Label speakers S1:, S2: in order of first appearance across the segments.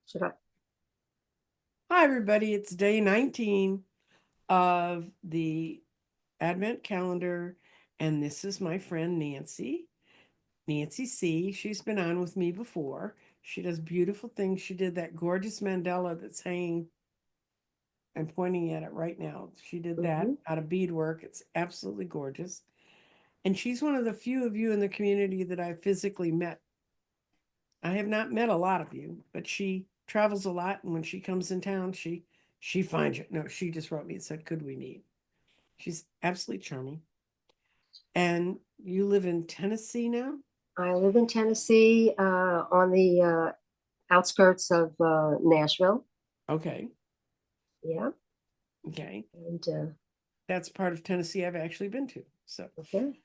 S1: Should I?
S2: Hi, everybody. It's day 19 of the Advent calendar, and this is my friend Nancy, Nancy C. She's been on with me before. She does beautiful things. She did that gorgeous mandala that's hanging. I'm pointing at it right now. She did that
S1: Mm-hmm.
S2: out of beadwork. It's absolutely gorgeous. And she's one of the few of you in the community that I physically met. I have not met a lot of you, but she travels a lot, and when she comes in town, she finds you. No, she just wrote me and said, "Could we meet?" She's absolutely charming. And you live in Tennessee now?
S1: I live in Tennessee, on the outskirts of Nashville.
S2: Okay.
S1: Yeah,
S2: Okay.
S1: and
S2: That's part of Tennessee I've actually been to. So,
S1: okay,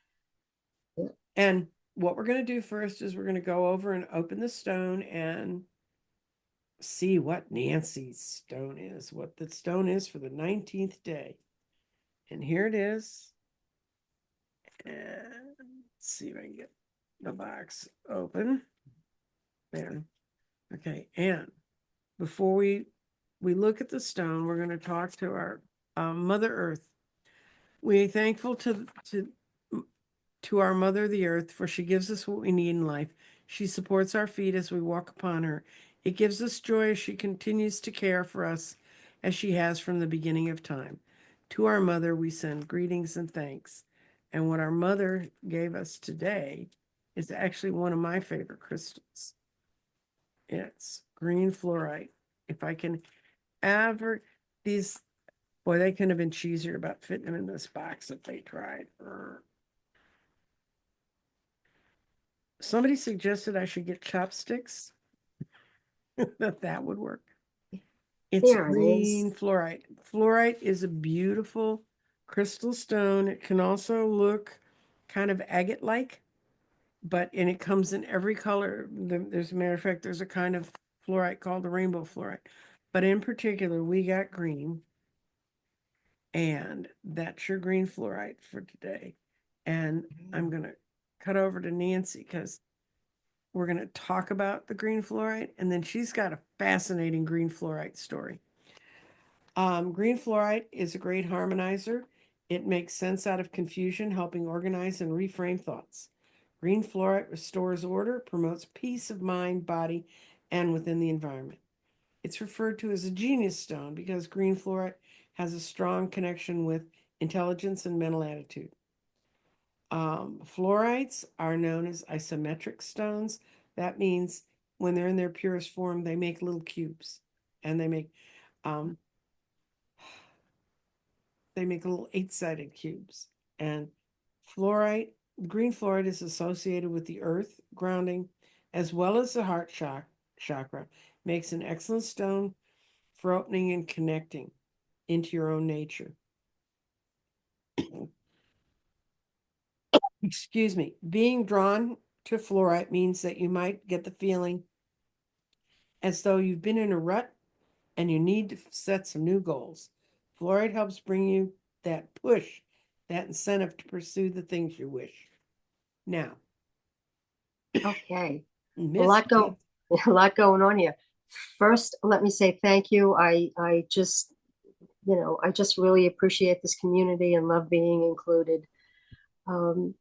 S1: yeah.
S2: and what we're going to do first is we're going to go over and open the stone and see what Nancy's stone is, what the stone is for the 19th day. And here it is. And let's see if I can get the box open. There. Okay. And before we look at the stone, we're going to talk to our Mother Earth. We're thankful to our Mother the Earth, for she gives us what we need in life. She supports our feet as we walk upon her. It gives us joy as she continues to care for us as she has from the beginning of time. To our Mother, we send greetings and thanks. And what our Mother gave us today is actually one of my favorite crystals. It's green fluorite. If I can ever, these, boy, they couldn't have been cheesier about fitting them in this box if they tried. Somebody suggested I should get chopsticks, that would work. It's
S1: There it is.
S2: green fluorite. Fluorite is a beautiful crystal stone. It can also look kind of agate-like, and it comes in every color. There's a matter of fact, there's a kind of fluorite called the rainbow fluorite. But in particular, we got green, and that's your green fluorite for today. And I'm going to cut over to Nancy because we're going to talk about the green fluorite, and then she's got a fascinating green fluorite story. Green fluorite is a great harmonizer. It makes sense out of confusion, helping organize and reframe thoughts. Green fluorite restores order, promotes peace of mind, body, and within the environment. It's referred to as a genius stone because green fluorite has a strong connection with intelligence and mental attitude. Fluorites are known as isometric stones. That means when they're in their purest form, they make little cubes, and um, they make little eight-sided cubes. And fluorite, green fluorite, is associated with the earth, grounding, as well as the heart chakra. Makes an excellent stone for opening and connecting into your own nature. Excuse me. Being drawn to fluorite means that you might get the feeling as though you've been in a rut and you need to set some new goals. Fluoride helps bring you that push, that incentive to pursue the things you wish. Now,
S1: Okay, a
S2: Miss
S1: lot go,
S2: Nancy.
S1: a lot going on here. First, let me say thank you. I just, I just really appreciate this community and love being included. Um,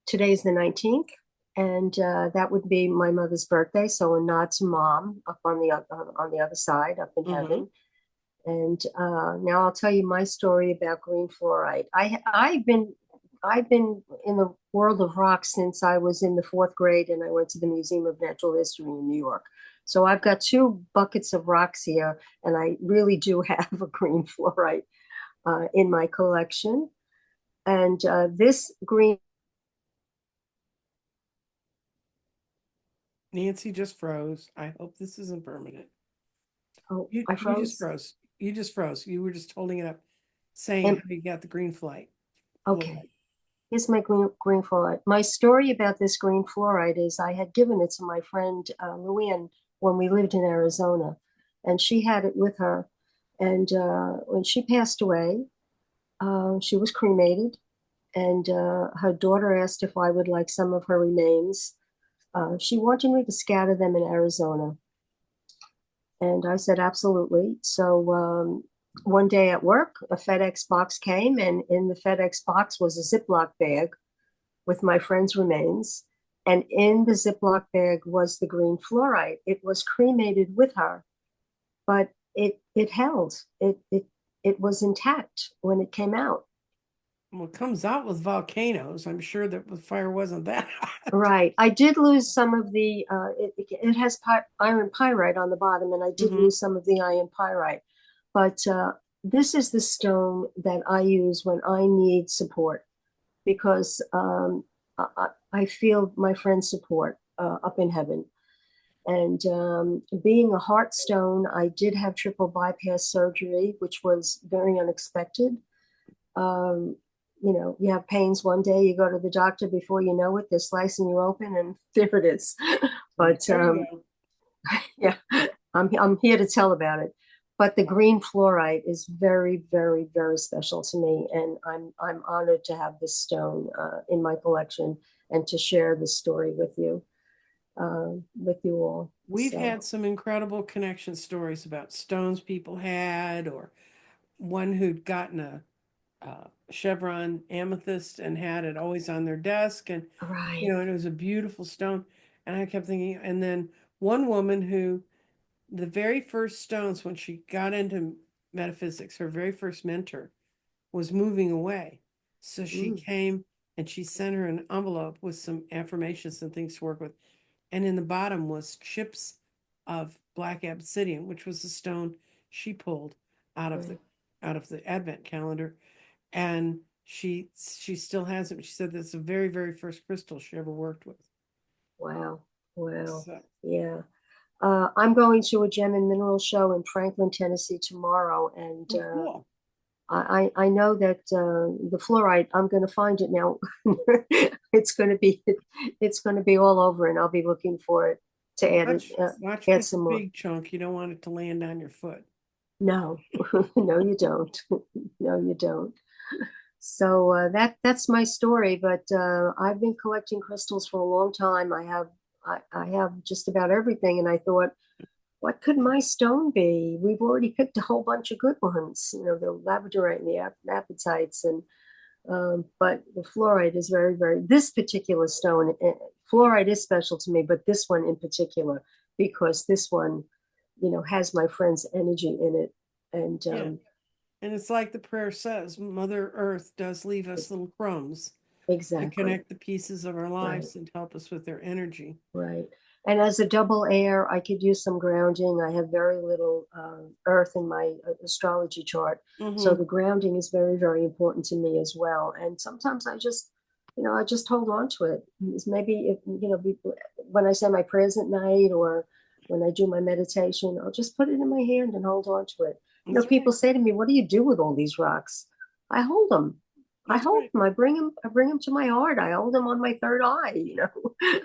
S1: Today's the 19th, and that would be my mother's birthday. So a nod to mom up on the other side, up in
S2: Mm-hmm.
S1: heaven. And now I'll tell you my story about green fluoride. I've been in the world of rock since I was in the fourth grade, and I went to the Museum of Natural History in New York. So I've got two buckets of rocks here, and I really do have a green fluoride in my collection. And this green.
S2: Nancy just froze. I hope this isn't permanent.
S1: Oh,
S2: You
S1: I
S2: you just
S1: froze.
S2: froze. You just froze. You were just holding it up, saying how
S1: And
S2: you got the green flight
S1: okay,
S2: fluoride.
S1: here's my green fluoride. My story about this green fluoride is I had given it to my friend Luann when we lived in Arizona, and she had it with her. And when she passed away, she was cremated, and her daughter asked if I would like some of her remains. She wanted me to scatter them in Arizona. And I said, absolutely. So one day at work, a FedEx box came, and in the FedEx box was a Ziploc bag with my friend's remains. And in the Ziploc bag was the green fluorite. It was cremated with her, but it held. It was intact when it came out.
S2: Well, it comes out with volcanoes. I'm sure that the fire wasn't that hot.
S1: Right. I did lose some of the, it has iron pyrite on the bottom, and I did
S2: Hmm.
S1: lose some of the iron pyrite. But this is the stone that I use when I need support because I feel my friend's support up in heaven. And being a heart stone, I did have triple bypass surgery, which was very unexpected. Um, you have pains one day, you go to the doctor, before you know it, they're slicing you open, and there it is. But
S2: There you go.
S1: yeah, I'm here to tell about it. But the green fluorite is very, very, very special to me, and I'm honored to have this stone in my collection and to share this story with you all.
S2: We've
S1: So,
S2: had some incredible connection stories about stones people had, or one who'd gotten a chevron amethyst and had it always on their desk, and
S1: right.
S2: and it was a beautiful stone. And I kept thinking, and then one woman who, the very first stones when she got into metaphysics, her very first mentor was moving away. So she
S1: Mm,
S2: came and she sent her an envelope with some affirmations and things to work with. And in the bottom was chips of black obsidian, which was the stone she pulled out of the
S1: right.
S2: Advent calendar. And she still has it. She said that's the very, very first crystal she ever worked with.
S1: Wow. Wow.
S2: So,
S1: Yeah. I'm going to a gem and mineral show in Franklin, Tennessee tomorrow, and
S2: oh, cool.
S1: I know that the fluorite, I'm going to find it now. it's going to be it's going to be all over, and I'll be looking for it to
S2: Watch
S1: add
S2: pick a
S1: some more.
S2: big chunk. You don't want it to land on your foot.
S1: No, no, you don't. No, you don't. So that's my story. But I've been collecting crystals for a long time. I have just about everything, and I thought, what could my stone be? We've already picked a whole bunch of good ones, the labradorite and the apatites, and but the fluorite is very, very. This particular stone, fluorite is special to me, but this one in particular, because this one, has my friend's energy in it, and
S2: Yeah. And it's like the prayer says, Mother Earth does leave us little crumbs to
S1: exactly.
S2: connect the pieces of our
S1: Right.
S2: lives and help us with their energy.
S1: Right. And as a double air, I could use some grounding. I have very little earth in my astrology chart. So
S2: Mm-hmm.
S1: the grounding is very, very important to me as well. And sometimes I just hold on to it. Maybe if, when I say my prayers at night or when I do my meditation, I'll just put it in my hand and hold on to it.
S2: That's
S1: People
S2: right.
S1: say to me, what do you do with all these rocks? I hold them. I
S2: That's
S1: hold
S2: right.
S1: them. I bring them to my heart. I hold them on my third eye.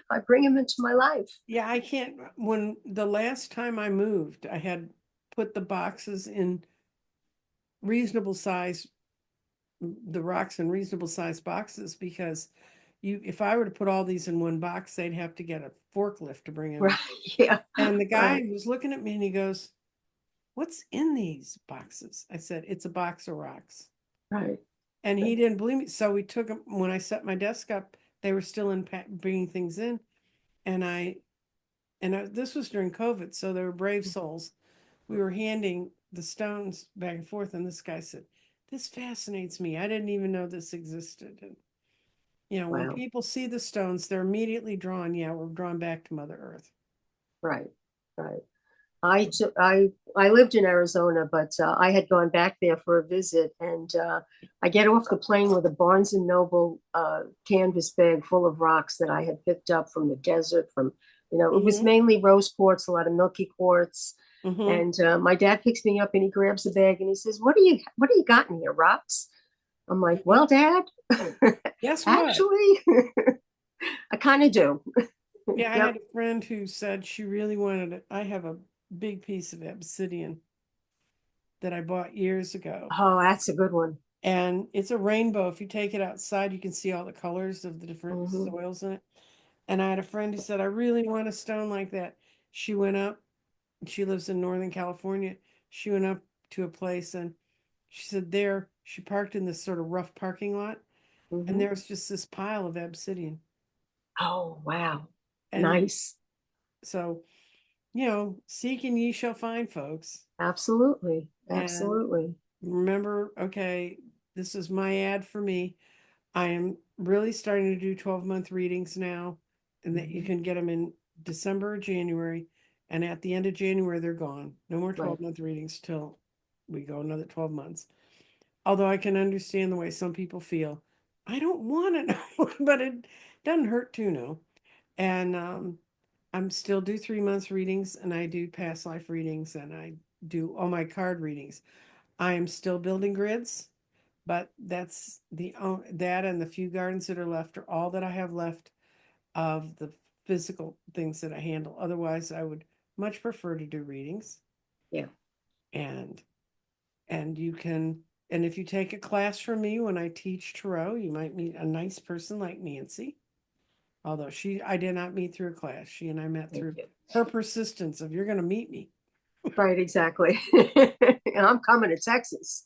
S1: I bring them into my life.
S2: Yeah, I can't. When the last time I moved, I had put the boxes in reasonable size, the rocks in reasonable size boxes, because if I were to put all these in one box, they'd have to get a forklift to bring them
S1: Right.
S2: in.
S1: Yeah.
S2: And the
S1: Right.
S2: guy was looking at me and he goes, "What's in these boxes?" I said, "It's a box of rocks."
S1: Right.
S2: And he didn't believe me. So we took them when I set my desk up. They were still in bringing things in, and this was during COVID, so they were brave souls. We were handing the stones back and forth, and this guy said, "This fascinates me. I didn't even know this existed." And when
S1: Wow.
S2: people see the stones, they're immediately drawn. Yeah, we're drawn back to Mother Earth.
S1: Right. Right. I lived in Arizona, but I had gone back there for a visit, and I get off the plane with a Barnes and Noble canvas bag full of rocks that I had picked up from the desert. It was
S2: Mm-hmm.
S1: mainly rose quartz, a lot of milky quartz.
S2: Mm-hmm.
S1: And my dad picks me up and he grabs the bag and he says, what do you got in here, rocks?" I'm like,
S2: Mm-hmm.
S1: well, Dad,
S2: Guess what?
S1: actually, I kind of do.
S2: Yeah, I had
S1: Yep.
S2: a friend who said she really wanted it. I have a big piece of obsidian that I bought years ago.
S1: Oh, that's a good one.
S2: And it's a rainbow. If you take it outside, you can see all the colors of the different
S1: Hmm.
S2: soils in it. And I had a friend who said, I really want a stone like that. She went up She lives in Northern California. She went up to a place and she said there she parked in this sort of rough parking lot, and
S1: Hmm.
S2: there was just this pile of obsidian.
S1: Oh, wow.
S2: And
S1: Nice.
S2: so, seek and ye shall find, folks.
S1: Absolutely.
S2: And
S1: Absolutely.
S2: remember, okay, this is my ad for me. I am really starting to do 12-month readings now, and that you
S1: Hmm.
S2: can get them in December or January. And at the end of January, they're gone. No more
S1: Right.
S2: 12-month readings till we go another 12 months. Although I can understand the way some people feel. I don't want to know, but it doesn't hurt to know. And I'm still do 3 months readings, and I do past life readings, and I do all my card readings. I am still building grids, but that's that and the few gardens that are left are all that I have left of the physical things that I handle. Otherwise, I would much prefer to do readings.
S1: Yeah.
S2: And you can, and if you take a class from me when I teach tarot, you might meet a nice person like Nancy. Although I did not meet through a class. She and I met
S1: Thank
S2: through
S1: you.
S2: her persistence of, you're going to meet me.
S1: Right, exactly. And I'm coming to Texas.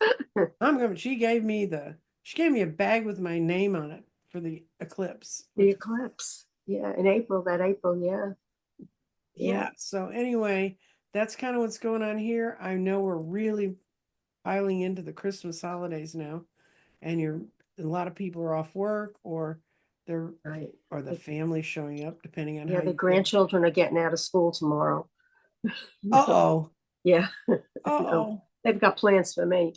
S2: She gave me a bag with my name on it for the eclipse,
S1: The
S2: which,
S1: eclipse. Yeah, in April, that April, yeah. Yeah.
S2: yeah. So anyway, that's kind of what's going on here. I know we're really piling into the Christmas holidays now, and a lot of people are off work, or they're
S1: Right.
S2: or the family showing up, depending on how
S1: Yeah, the
S2: you feel.
S1: grandchildren are getting out of school tomorrow.
S2: Uh-oh.
S1: Yeah. No,
S2: Uh-oh.
S1: they've got plans for me.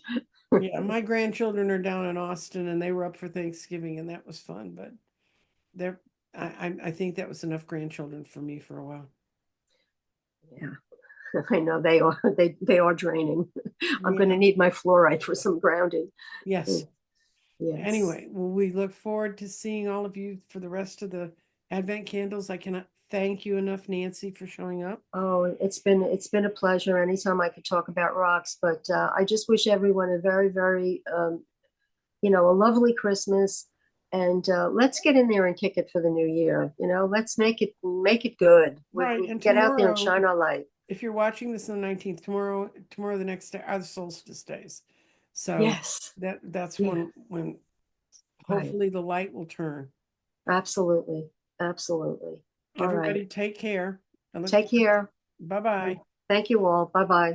S2: Yeah, my grandchildren are down in Austin, and they were up for Thanksgiving, and that was fun, but they're I think that was enough grandchildren for me for a while.
S1: Yeah, I know they are. They are draining. I'm going to
S2: Yeah.
S1: need my fluoride for some grounding.
S2: Yes.
S1: Mm. Yes.
S2: Anyway, well, we look forward to seeing all of you for the rest of the Advent candles. I cannot thank you enough, Nancy, for showing up.
S1: Oh, it's been a pleasure anytime I could talk about rocks, but I just wish everyone a very, very a lovely Christmas, and let's get in there and kick it for the new year. Let's make it good.
S2: Right.
S1: We
S2: And
S1: get out there and
S2: tomorrow,
S1: shine our light.
S2: if you're watching this on the 19th, tomorrow the next day are the solstice days. So
S1: Yes.
S2: that's
S1: Yeah.
S2: when
S1: Right.
S2: hopefully the light will turn.
S1: Absolutely. Absolutely. All right.
S2: Everybody take care. I look
S1: Take
S2: forward.
S1: care.
S2: Bye bye.
S1: Thank you all. Bye bye.